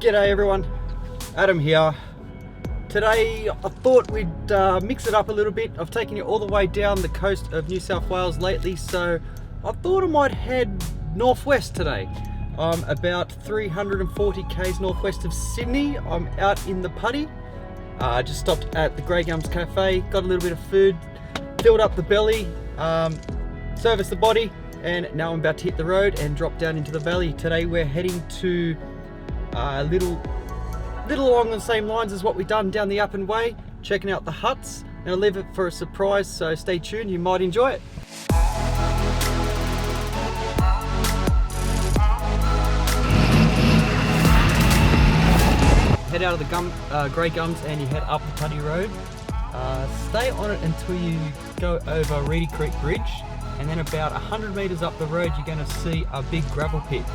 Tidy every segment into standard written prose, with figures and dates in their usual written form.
G'day everyone, Adam here. Today I thought we'd mix it up a little bit. I've taken you all the way down the coast of New South Wales lately, so I thought I might head northwest today. I'm about 340 k's northwest of Sydney. I'm out in the Putty. Just stopped at the Grey Gums Cafe, got a little bit of food, filled up the belly, serviced the body, and now I'm about to hit the road and drop down into the valley. Today we're heading to a little along the same lines as what we've done down the Up and Way, checking out the huts. I'm gonna leave it for a surprise, so stay tuned, you might enjoy it. Head out of the Grey Gums and you head up the Putty Road. Stay on it until you go over Reedy Creek Bridge, and then about 100 metres up the road you're going to see a big gravel pit.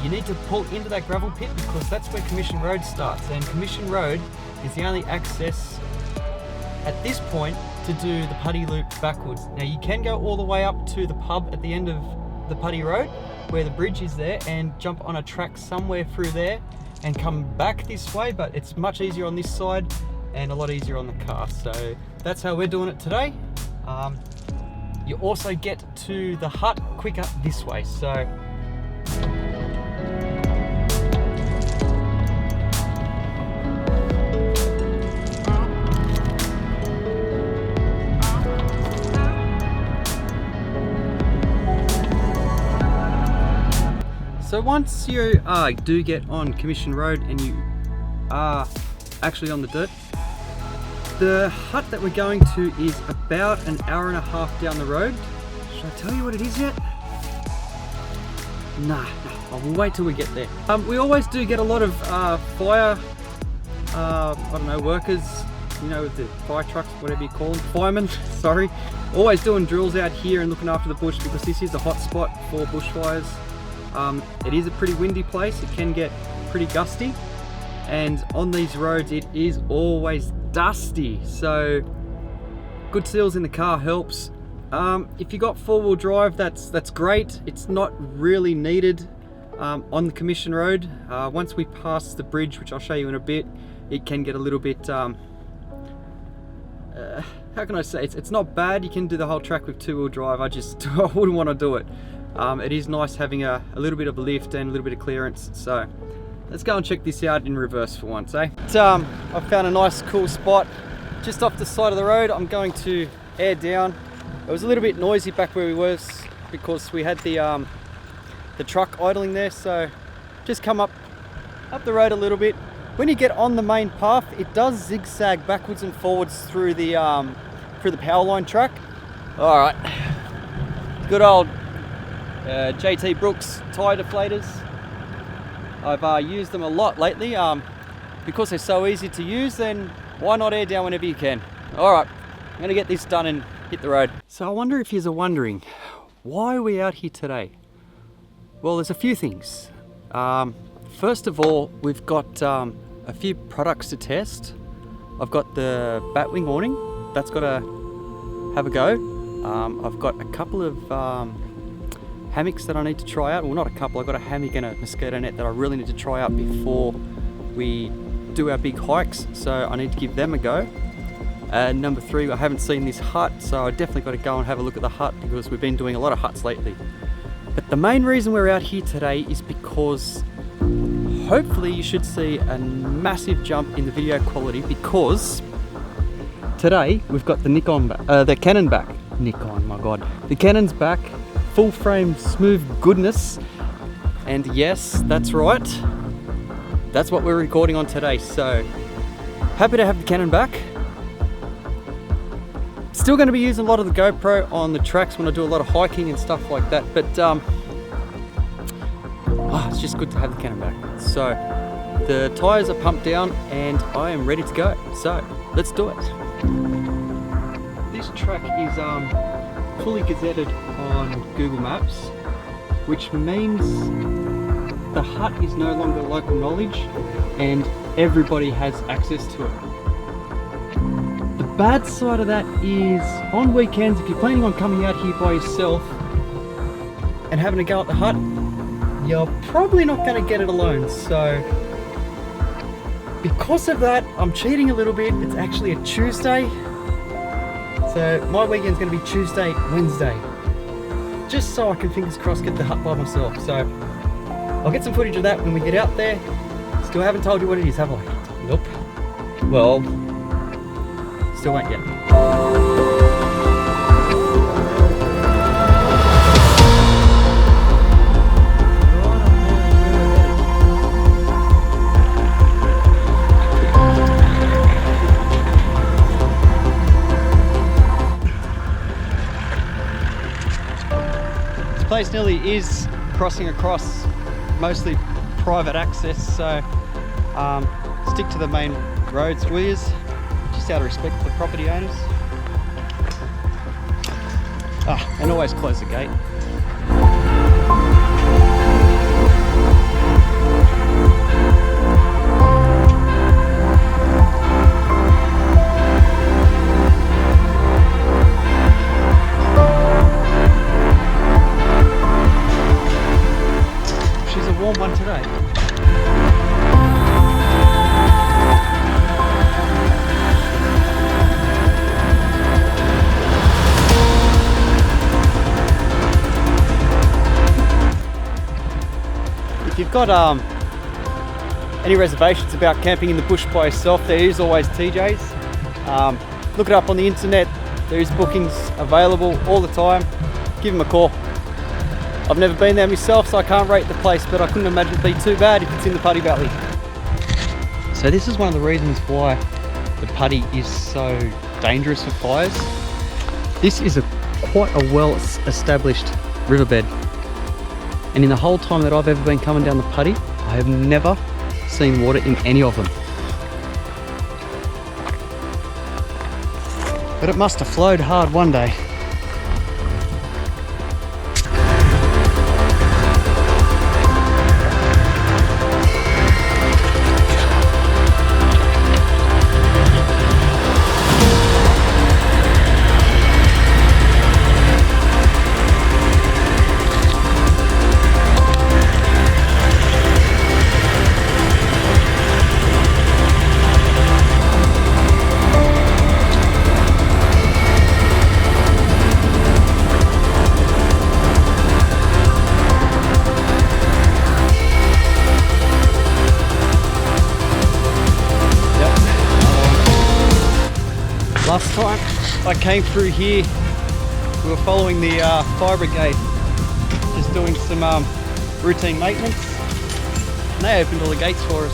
You need to pull into that gravel pit because that's where Commission Road starts, and Commission Road is the only access at this point to do the Putty Loop backwards. Now you can go all the way up to the pub at the end of the Putty Road where the bridge is there and jump on a track somewhere through there and come back this way, but it's much easier on this side and a lot easier on the car. So that's how we're doing it today. You also get to the hut quicker this way. So once you do get on Commission Road and you are actually on the dirt, the hut that we're going to is about an hour and a half down the road. Should I tell you what it is yet? Nah, I'll wait till we get there. We always do get a lot of fire, I don't know, workers, you know, with the fire trucks, whatever you call them, firemen, sorry. Always doing drills out here and looking after the bush because this is a hot spot for bushfires. It is a pretty windy place, it can get pretty gusty, and on these roads it is always dusty, so good seals in the car helps. If you got four-wheel drive, that's great. It's not really needed on the Commission Road. Once we pass the bridge, which I'll show you in a bit, it can get a little bit, how can I say, it's not bad. You can do the whole track with two-wheel drive. I wouldn't want to do it. It is nice having a little bit of a lift and a little bit of clearance. So let's go and check this out in reverse for once, eh? I found a nice cool spot just off the side of the road. I'm going to air down. It was a little bit noisy back where we were because we had the truck idling there. So just come up the road a little bit. When you get on the main path, it does zigzag backwards and forwards through the power line track. All right, good old JT Brooks tire deflators. I've used them a lot lately because they're so easy to use. Then why not air down whenever you can? All right, I'm gonna get this done and hit the road. So I wonder if you're wondering why are we out here today? Well, there's a few things. First of all, we've got a few products to test. I've got the batwing awning, that's got to have a go. I've got a couple of hammocks that I need to try out. Well, not a couple, I've got a hammock and a mosquito net that I really need to try out before we do our big hikes, so I need to give them a go. Number three, I haven't seen this hut, so I definitely got to go and have a look at the hut because we've been doing a lot of huts lately. But the main reason we're out here today is because hopefully you should see a massive jump in the video quality, because today we've got the Canon back. Nikon, my god. The Canon's back. Full frame smooth goodness, and yes, that's right, that's what we're recording on today. So happy to have the Canon back. Still going to be using a lot of the GoPro on the tracks when I do a lot of hiking and stuff like that, but it's just good to have the Canon back. So the tires are pumped down and I am ready to go, so let's do it. This track is fully gazetted on Google Maps, which means the hut is no longer local knowledge and everybody has access to it. The bad side of that is on weekends, if you're planning on coming out here by yourself and having a go at the hut, you're probably not going to get it alone. So Because of that, I'm cheating a little bit. It's actually a Tuesday. So my weekend's gonna be Tuesday, Wednesday. Just so I can, fingers crossed, get the hut by myself. So I'll get some footage of that when we get out there. Still haven't told you what it is, have I? Nope. Well, still won't yet. This place nearly is crossing across mostly private access, so stick to the main roads, will yous? Just out of respect for the property owners. And always close the gate. She's a warm one today. If you've got any reservations about camping in the bush by yourself, there is always TJ's. Look it up on the internet. There is bookings available all the time. Give them a call. I've never been there myself, so I can't rate the place, but I couldn't imagine it be too bad if it's in the Putty Valley. So this is one of the reasons why the Putty is so dangerous for fires. This is quite a well-established riverbed. And in the whole time that I've ever been coming down the Putty, I have never seen water in any of them. But it must have flowed hard one day. Last time I came through here, we were following the fire brigade, just doing some routine maintenance, and they opened all the gates for us.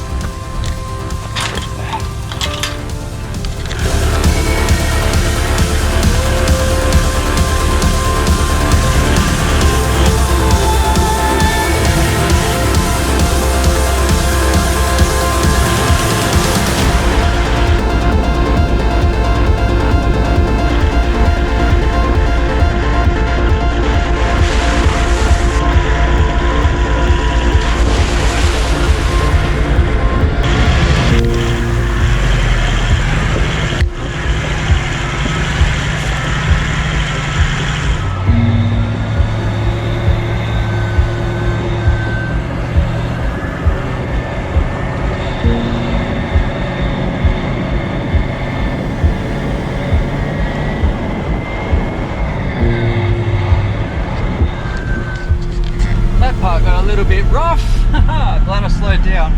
Got a little bit rough. Glad I slowed down.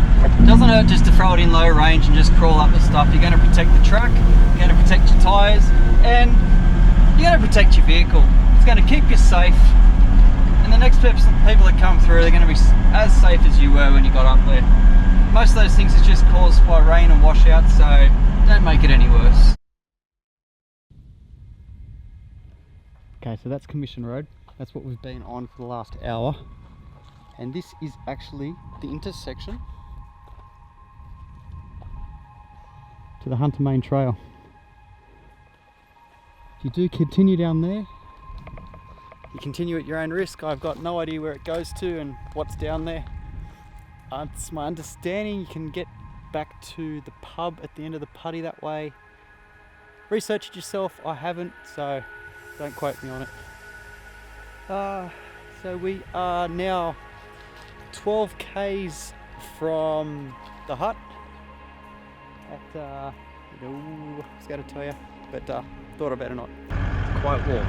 Doesn't hurt just to throw it in low range and just crawl up the stuff. You're going to protect the track, you're going to protect your tyres, and you're going to protect your vehicle. It's going to keep you safe, and the next people that come through, they're going to be as safe as you were when you got up there. Most of those things are just caused by rain and washout, so don't make it any worse. Okay, so that's Commission Road. That's what we've been on for the last hour. And this is actually the intersection to the Hunter Main Trail. If you do continue down there, you continue at your own risk. I've got no idea where it goes to and what's down there. It's my understanding you can get back to the pub at the end of the Putty that way. Research it yourself, I haven't, so don't quote me on it. So we are now 12 k's from the hut, at, I was going to tell you, but thought I better not. Quite warm.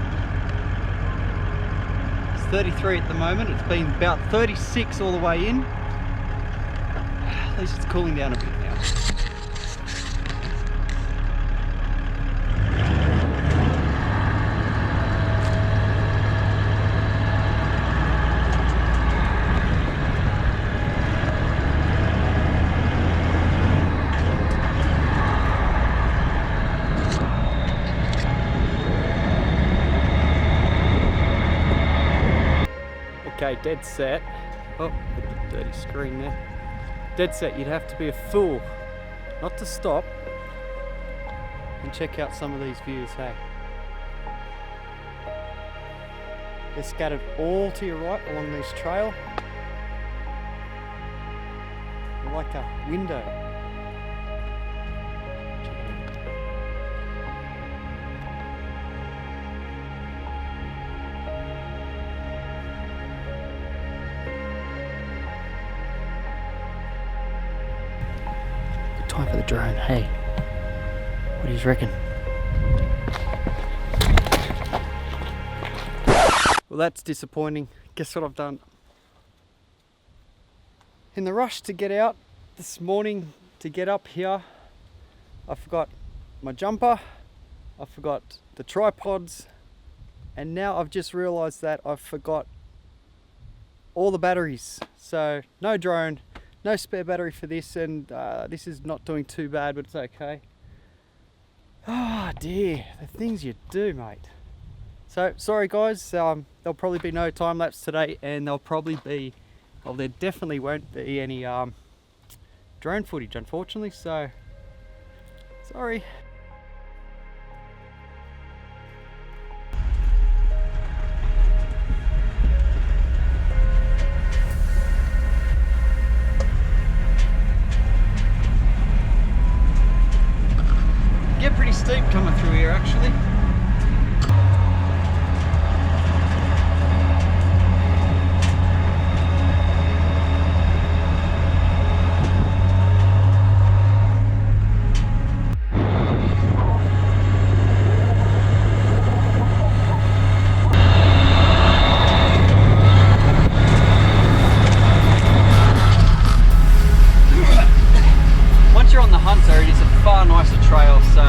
It's 33 at the moment. It's been about 36 all the way in. At least it's cooling down a bit now. Okay, dead set. Oh, dirty screen there. Dead set, you'd have to be a fool not to stop and check out some of these views, hey. They're scattered all to your right along this trail. They're like a window. Time for the drone, hey. What do you reckon? Well, that's disappointing. Guess what I've done? In the rush to get out this morning, to get up here, I forgot my jumper, I forgot the tripods, and now I've just realized that I've forgot all the batteries. So no drone, no spare battery for this, and this is not doing too bad, but it's okay. Oh dear, the things you do, mate. So sorry guys, there'll probably be no time lapse today, and there'll probably be, well, there definitely won't be any drone footage, unfortunately, so sorry. Get pretty steep coming through here actually. Once you're on the Hunter, it is a far nicer trail, so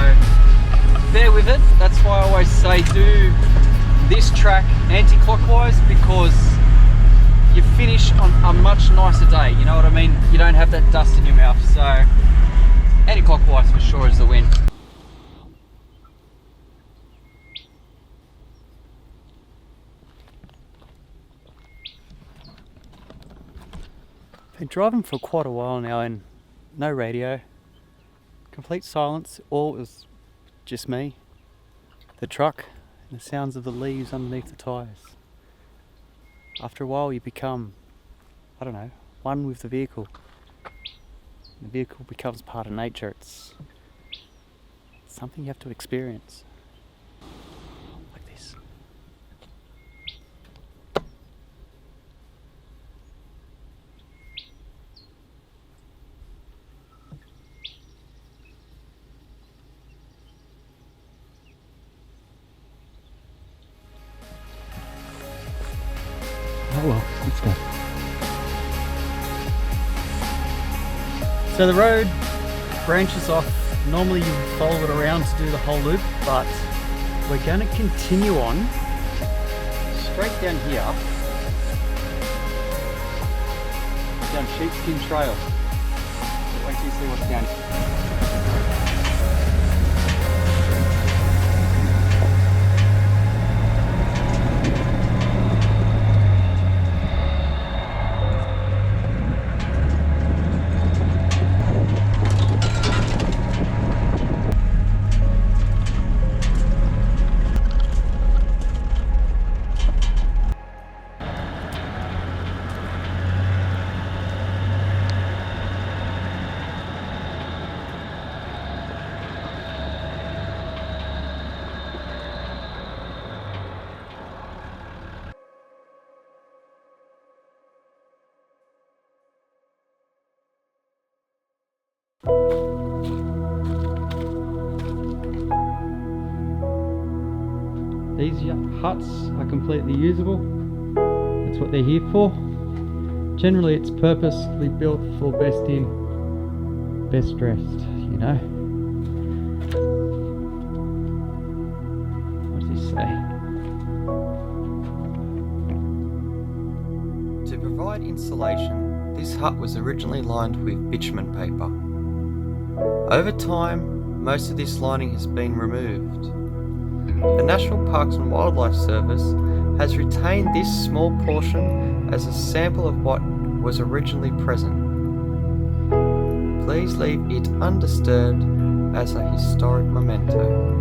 bear with it. That's why I always say do this track anti-clockwise, because you finish on a much nicer day, you know what I mean? You don't have that dust in your mouth, so anti-clockwise for sure is the win. Been driving for quite a while now and no radio, complete silence, all is just me, the truck, and the sounds of the leaves underneath the tyres. After a while you become, I don't know, one with the vehicle. The vehicle becomes part of nature. It's something you have to experience. Like this. Oh well, let's go. So the road branches off. Normally you follow it around to do the whole loop, but we're going to continue on straight down here, down Sheepskin Trail. Wait till you see what's down here. These huts are completely usable. That's what they're here for. Generally it's purposely built for best in, best dressed, you know. What does this say? To provide insulation, this hut was originally lined with bitumen paper. Over time, most of this lining has been removed. The National Parks and Wildlife Service has retained this small portion as a sample of what was originally present. Please leave it undisturbed as a historic memento.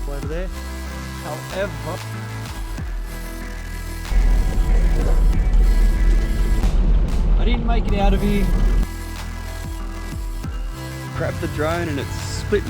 Over there. However, I didn't make it out of here. Grabbed the drone and it's split.